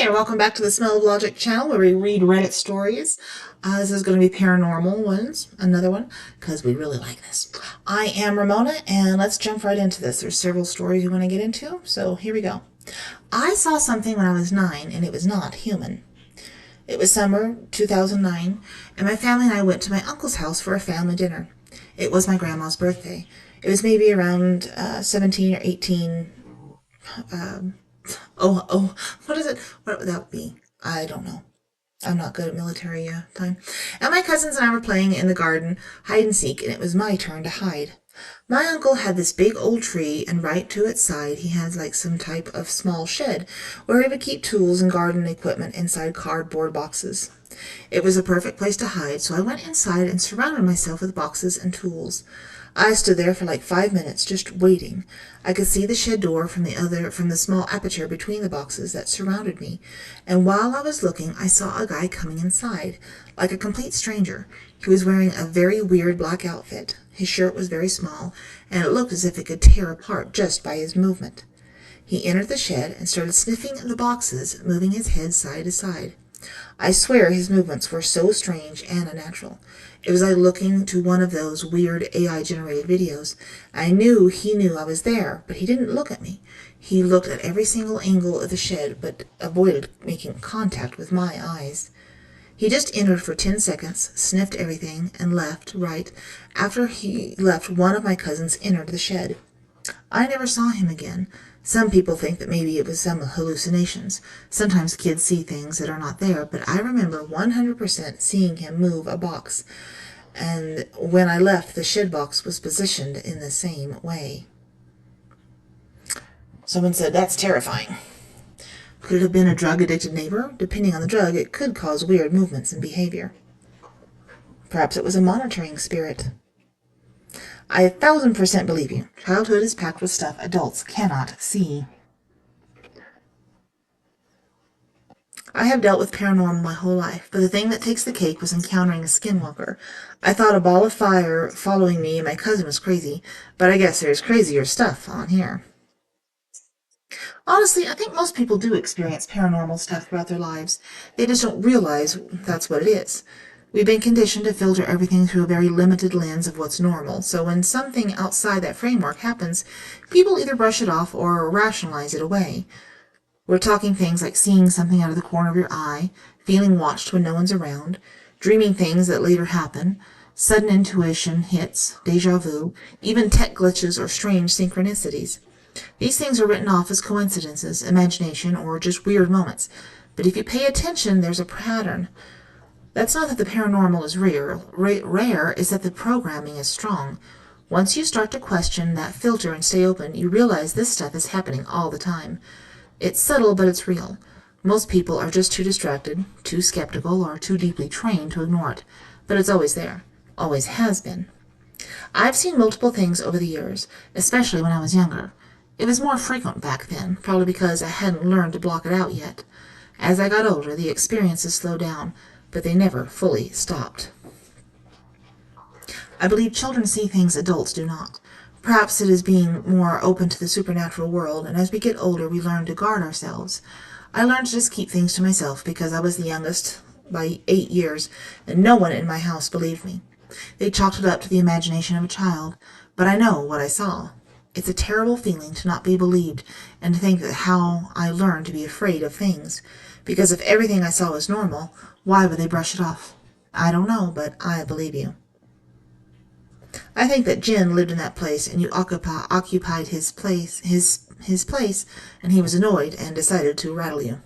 there, welcome back to the Smell of Logic channel where we read Reddit stories. This is going to be paranormal ones, another one, because we really like this. I am Ramona, and let's jump right into this. There's several stories we want to get into, so here we go. I saw something when I was 9, and it was not human. It was summer 2009, and my family and I went to my uncle's house for a family dinner. It was my grandma's birthday. It was maybe around 17 or 18. What is it? What would that be? I don't know. I'm not good at military time. And my cousins and I were playing in the garden, hide and seek, and it was my turn to hide. My uncle had this big old tree, and right to its side he had like some type of small shed where he would keep tools and garden equipment inside cardboard boxes. It was a perfect place to hide, so I went inside and surrounded myself with boxes and tools. I stood there for like 5 minutes, just waiting. I could see the shed door from the small aperture between the boxes that surrounded me, and while I was looking, I saw a guy coming inside, like a complete stranger. He was wearing a very weird black outfit. His shirt was very small, and it looked as if it could tear apart just by his movement. He entered the shed and started sniffing the boxes, moving his head side to side. I swear his movements were so strange and unnatural. It was like looking to one of those weird AI-generated videos. I knew he knew I was there, but he didn't look at me. He looked at every single angle of the shed, but avoided making contact with my eyes. He just entered for 10 seconds, sniffed everything, and left right after he left. One of my cousins entered the shed. I never saw him again. Some people think that maybe it was some hallucinations. Sometimes kids see things that are not there, but I remember 100% seeing him move a box. And when I left, the shed box was positioned in the same way. Someone said, that's terrifying. Could it have been a drug-addicted neighbor? Depending on the drug, it could cause weird movements and behavior. Perhaps it was a monitoring spirit. I 1,000% believe you. Childhood is packed with stuff adults cannot see. I have dealt with paranormal my whole life, but the thing that takes the cake was encountering a skinwalker. I thought a ball of fire following me and my cousin was crazy, but I guess there's crazier stuff on here. Honestly, I think most people do experience paranormal stuff throughout their lives. They just don't realize that's what it is. We've been conditioned to filter everything through a very limited lens of what's normal, so when something outside that framework happens, people either brush it off or rationalize it away. We're talking things like seeing something out of the corner of your eye, feeling watched when no one's around, dreaming things that later happen, sudden intuition hits, deja vu, even tech glitches or strange synchronicities. These things are written off as coincidences, imagination, or just weird moments. But if you pay attention, there's a pattern. That's not that the paranormal is rare. Rare is that the programming is strong. Once you start to question that filter and stay open, you realize this stuff is happening all the time. It's subtle, but it's real. Most people are just too distracted, too skeptical, or too deeply trained to ignore it. But it's always there. Always has been. I've seen multiple things over the years, especially when I was younger. It was more frequent back then, probably because I hadn't learned to block it out yet. As I got older, the experiences slowed down, but they never fully stopped. I believe children see things adults do not. Perhaps it is being more open to the supernatural world, and as we get older, we learn to guard ourselves. I learned to just keep things to myself because I was the youngest by 8 years, and no one in my house believed me. They chalked it up to the imagination of a child, but I know what I saw. It's a terrible feeling to not be believed and to think that how I learned to be afraid of things. Because if everything I saw was normal, why would they brush it off? I don't know, but I believe you. I think that Jin lived in that place and you occupied his place, and he was annoyed and decided to rattle you.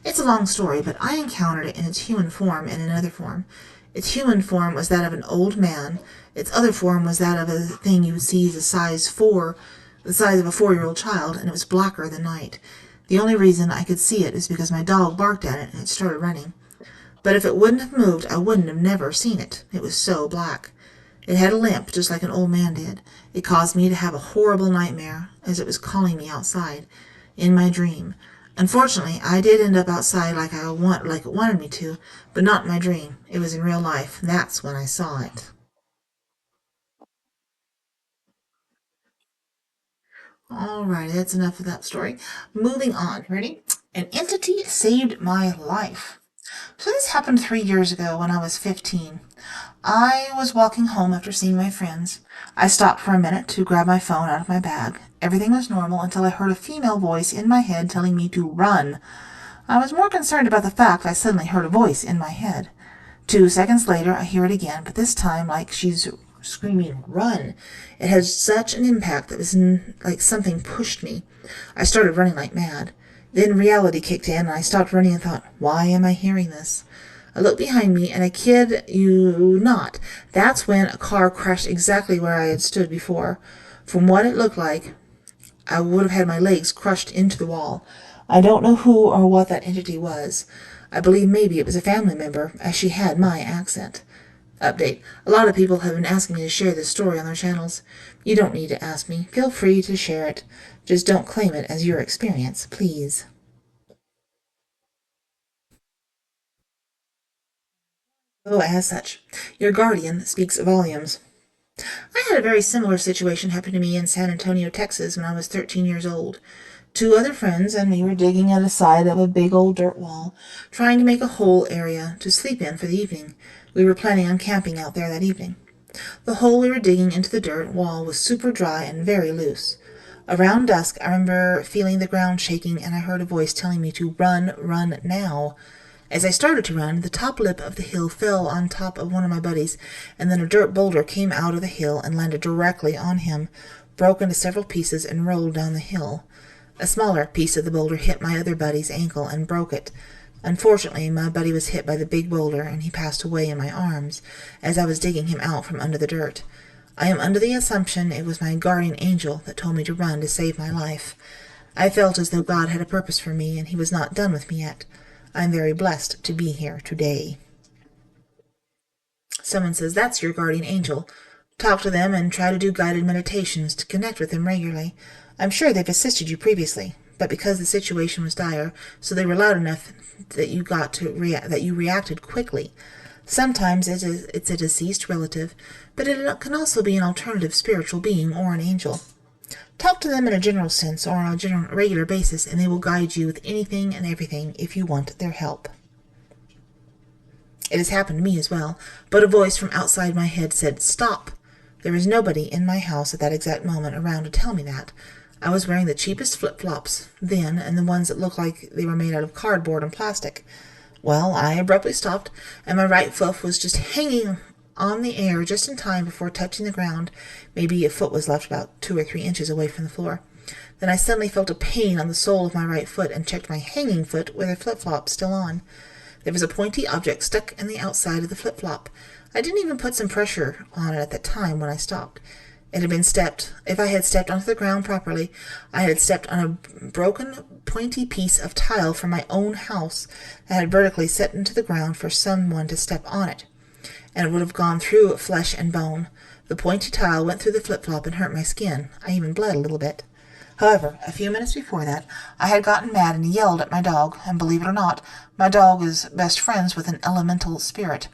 It's a long story, but I encountered it in its human form and another form. Its human form was that of an old man. Its other form was that of a thing you would see the size of a 4-year-old child, and it was blacker than night. The only reason I could see it is because my dog barked at it and it started running. But if it wouldn't have moved, I wouldn't have never seen it. It was so black. It had a limp, just like an old man did. It caused me to have a horrible nightmare, as it was calling me outside, in my dream. Unfortunately, I did end up outside like it wanted me to, but not in my dream. It was in real life. That's when I saw it. Alright, that's enough of that story. Moving on. Ready? An entity saved my life. So this happened 3 years ago when I was 15. I was walking home after seeing my friends. I stopped for a minute to grab my phone out of my bag. Everything was normal until I heard a female voice in my head telling me to run. I was more concerned about the fact I suddenly heard a voice in my head. 2 seconds later, I hear it again, but this time like she's screaming, run. It had such an impact that it was like something pushed me. I started running like mad. Then reality kicked in, and I stopped running and thought, why am I hearing this? I looked behind me, and I kid you not, that's when a car crashed exactly where I had stood before. From what it looked like, I would have had my legs crushed into the wall. I don't know who or what that entity was. I believe maybe it was a family member, as she had my accent. Update. A lot of people have been asking me to share this story on their channels. You don't need to ask me. Feel free to share it. Just don't claim it as your experience, please. Oh, as such, your guardian speaks volumes. I had a very similar situation happen to me in San Antonio, Texas when I was 13 years old. Two other friends and me were digging at the side of a big old dirt wall, trying to make a hole area to sleep in for the evening. We were planning on camping out there that evening. The hole we were digging into the dirt wall was super dry and very loose. Around dusk, I remember feeling the ground shaking, and I heard a voice telling me to run now. As I started to run, the top lip of the hill fell on top of one of my buddies, and then a dirt boulder came out of the hill and landed directly on him, broke into several pieces, and rolled down the hill. A smaller piece of the boulder hit my other buddy's ankle and broke it. Unfortunately, my buddy was hit by the big boulder, and he passed away in my arms as I was digging him out from under the dirt. I am under the assumption it was my guardian angel that told me to run to save my life. I felt as though God had a purpose for me, and he was not done with me yet. I am very blessed to be here today. Someone says, that's your guardian angel. Talk to them and try to do guided meditations to connect with them regularly. I'm sure they've assisted you previously, but because the situation was dire, so they were loud enough that you reacted quickly. Sometimes it's a deceased relative, but it can also be an alternative spiritual being or an angel. Talk to them in a general sense or on a regular basis, and they will guide you with anything and everything if you want their help. It has happened to me as well, but a voice from outside my head said, stop. There was nobody in my house at that exact moment around to tell me that. I was wearing the cheapest flip-flops then, and the ones that looked like they were made out of cardboard and plastic. Well, I abruptly stopped, and my right foot was just hanging on the air just in time before touching the ground. Maybe a foot was left about 2 or 3 inches away from the floor. Then I suddenly felt a pain on the sole of my right foot and checked my hanging foot with the flip-flop still on. There was a pointy object stuck in the outside of the flip-flop. I didn't even put some pressure on it at the time when I stopped. It had been stepped. If I had stepped onto the ground properly, I had stepped on a broken, pointy piece of tile from my own house that had vertically set into the ground for someone to step on it, and it would have gone through flesh and bone. The pointy tile went through the flip-flop and hurt my skin. I even bled a little bit. However, a few minutes before that, I had gotten mad and yelled at my dog, and believe it or not, my dog is best friends with an elemental spirit.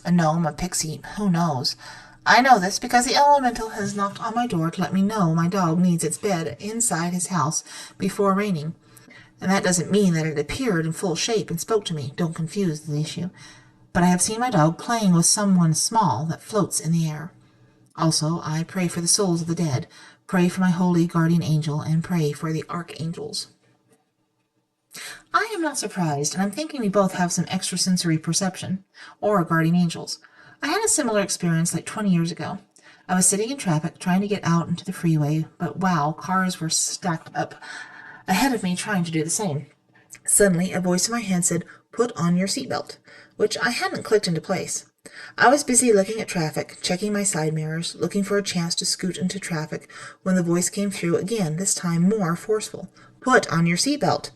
A gnome, a pixie, who knows? I know this because the elemental has knocked on my door to let me know my dog needs its bed inside his house before raining. And that doesn't mean that it appeared in full shape and spoke to me. Don't confuse the issue. But I have seen my dog playing with someone small that floats in the air. Also, I pray for the souls of the dead, pray for my holy guardian angel, and pray for the archangels. I am not surprised, and I'm thinking we both have some extrasensory perception, or guardian angels. I had a similar experience like 20 years ago. I was sitting in traffic trying to get out into the freeway, but wow, cars were stacked up ahead of me trying to do the same. Suddenly, a voice in my head said, put on your seatbelt, which I hadn't clicked into place. I was busy looking at traffic, checking my side mirrors, looking for a chance to scoot into traffic, when the voice came through again, this time more forceful. Put on your seatbelt.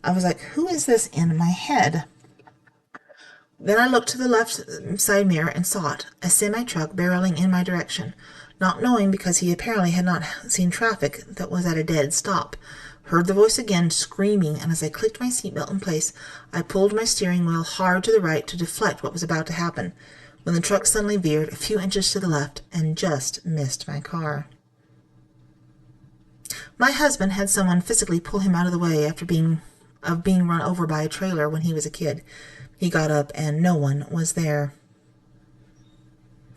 I was like, who is this in my head? Then I looked to the left side mirror and saw it, a semi-truck barreling in my direction, not knowing because he apparently had not seen traffic that was at a dead stop. Heard the voice again, screaming, and as I clicked my seatbelt in place, I pulled my steering wheel hard to the right to deflect what was about to happen, when the truck suddenly veered a few inches to the left and just missed my car. My husband had someone physically pull him out of the way after being of being run over by a trailer when he was a kid. He got up and no one was there.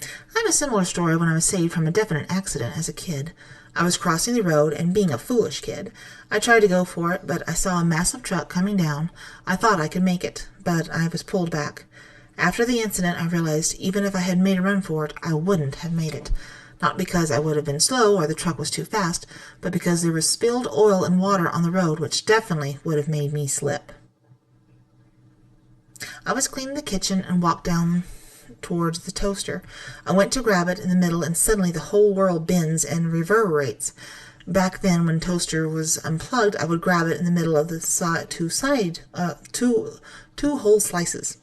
I have a similar story when I was saved from a definite accident as a kid. I was crossing the road, and being a foolish kid, I tried to go for it, but I saw a massive truck coming down. I thought I could make it, but I was pulled back. After the incident, I realized even if I had made a run for it, I wouldn't have made it. Not because I would have been slow or the truck was too fast, but because there was spilled oil and water on the road, which definitely would have made me slip. I was cleaning the kitchen and walked down towards the toaster. I went to grab it in the middle, and suddenly the whole world bends and reverberates. Back then, when toaster was unplugged, I would grab it in the middle of the two whole slices.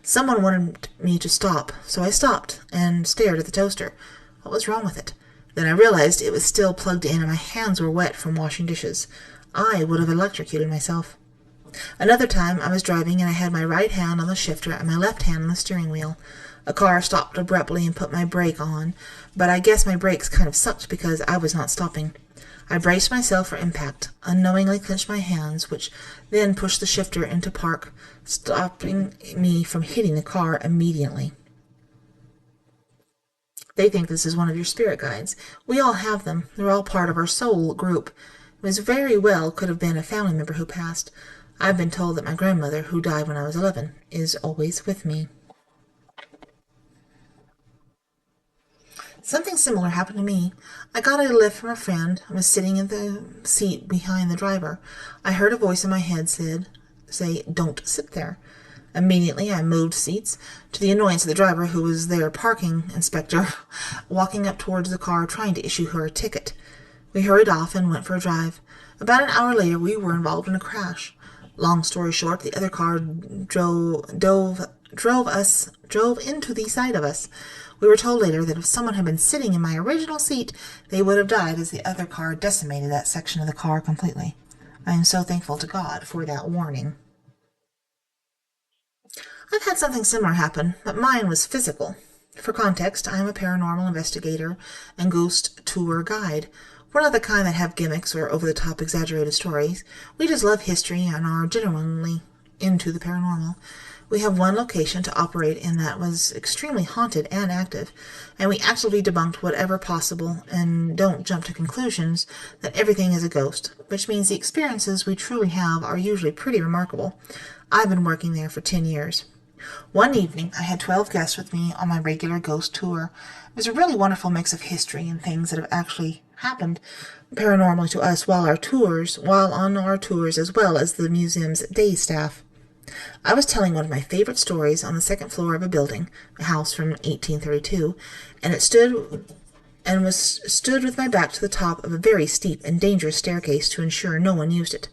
Someone wanted me to stop, so I stopped and stared at the toaster. What was wrong with it? Then I realized it was still plugged in and my hands were wet from washing dishes. I would have electrocuted myself. Another time I was driving and I had my right hand on the shifter and my left hand on the steering wheel. A car stopped abruptly and put my brake on, but I guess my brakes kind of sucked because I was not stopping. I braced myself for impact, unknowingly clenched my hands, which then pushed the shifter into park, stopping me from hitting the car immediately. They think this is one of your spirit guides. We all have them. They're all part of our soul group. It was very well could have been a family member who passed. I've been told that my grandmother, who died when I was 11, is always with me. Something similar happened to me. I got a lift from a friend. I was sitting in the seat behind the driver. I heard a voice in my head say, "Don't sit there." Immediately, I moved seats, to the annoyance of the driver, who was their parking inspector, walking up towards the car trying to issue her a ticket. We hurried off and went for a drive. About an hour later, we were involved in a crash. Long story short, the other car drove into the side of us. We were told later that if someone had been sitting in my original seat, they would have died, as the other car decimated that section of the car completely. I am so thankful to God for that warning. I've had something similar happen, but mine was physical. For context, I am a paranormal investigator and ghost tour guide. We're not the kind that have gimmicks or over-the-top exaggerated stories. We just love history and are genuinely into the paranormal. We have one location to operate in that was extremely haunted and active, and we actively debunked whatever possible and don't jump to conclusions that everything is a ghost, which means the experiences we truly have are usually pretty remarkable. I've been working there for 10 years. One evening, I had 12 guests with me on my regular ghost tour. It was a really wonderful mix of history and things that have actually happened paranormally to us while on our tours, as well as the museum's day staff. I was telling one of my favorite stories on the second floor of a building, a house from 1832, and it stood with my back to the top of a very steep and dangerous staircase to ensure no one used it.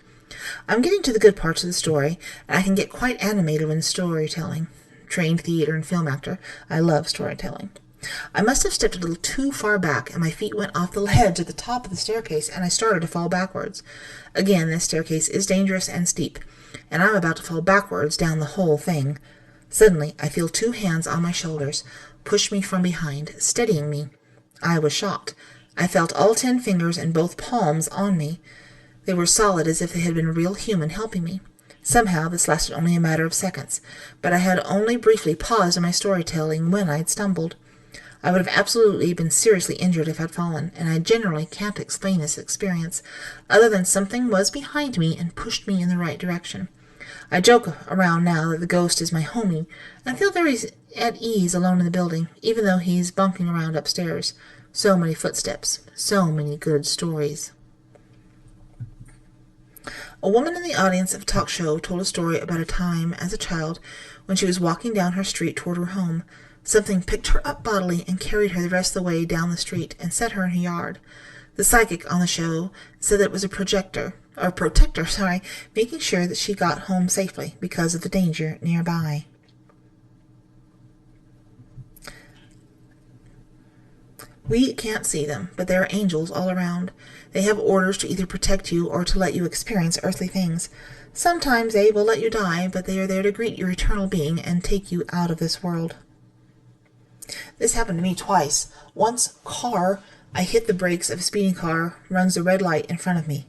I'm getting to the good parts of the story, and I can get quite animated when storytelling. Trained theater and film actor, I love storytelling. I must have stepped a little too far back, and my feet went off the ledge at the top of the staircase, and I started to fall backwards. Again, this staircase is dangerous and steep, and I'm about to fall backwards down the whole thing. Suddenly, I feel 2 hands on my shoulders, push me from behind, steadying me. I was shocked. I felt all 10 fingers and both palms on me. They were solid as if they had been a real human helping me. Somehow, this lasted only a matter of seconds, but I had only briefly paused in my storytelling when I'd stumbled. I would have absolutely been seriously injured if I'd fallen, and I generally can't explain this experience, other than something was behind me and pushed me in the right direction. I joke around now that the ghost is my homie, and I feel very at ease alone in the building, even though he's bunking around upstairs. So many footsteps, so many good stories. A woman in the audience of a talk show told a story about a time as a child when she was walking down her street toward her home. Something picked her up bodily and carried her the rest of the way down the street and set her in her yard. The psychic on the show said that it was a protector, making sure that she got home safely because of the danger nearby. We can't see them, but there are angels all around. They have orders to either protect you or to let you experience earthly things. Sometimes they will let you die, but they are there to greet your eternal being and take you out of this world. This happened to me twice. Once, I hit the brakes of a speeding car, runs the red light in front of me.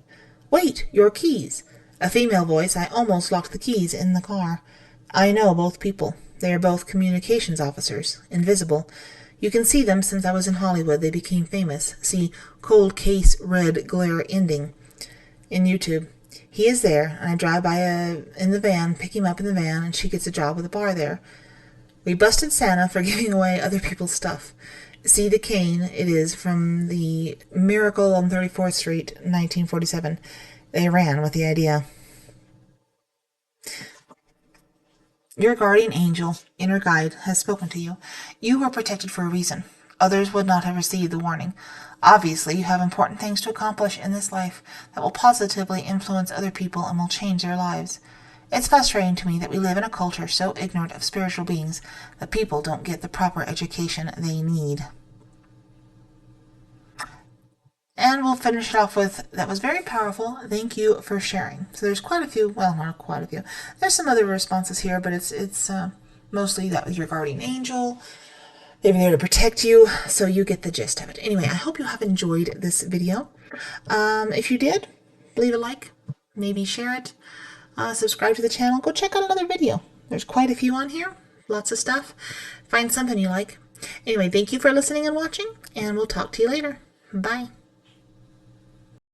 "Wait, your keys!" A female voice. I almost locked the keys in the car. I know both people. They are both communications officers. Invisible. You can see them since I was in Hollywood. They became famous. See Cold Case Red Glare Ending in YouTube. He is there, and I drive by in the van, pick him up in the van, and she gets a job with a bar there. We busted Santa for giving away other people's stuff. See the cane, it is from the Miracle on 34th Street, 1947. They ran with the idea. Your guardian angel, inner guide, has spoken to you. You were protected for a reason. Others would not have received the warning. Obviously, you have important things to accomplish in this life that will positively influence other people and will change their lives. It's frustrating to me that we live in a culture so ignorant of spiritual beings that people don't get the proper education they need. And we'll finish it off with, that was very powerful. Thank you for sharing. So there's quite a few, well, not quite a few. There's some other responses here, but it's mostly that was your guardian angel. They were there to protect you, so you get the gist of it. Anyway, I hope you have enjoyed this video. If you did, leave a like, maybe share it, subscribe to the channel, go check out another video. There's quite a few on here, lots of stuff. Find something you like. Anyway, thank you for listening and watching, and we'll talk to you later. Bye.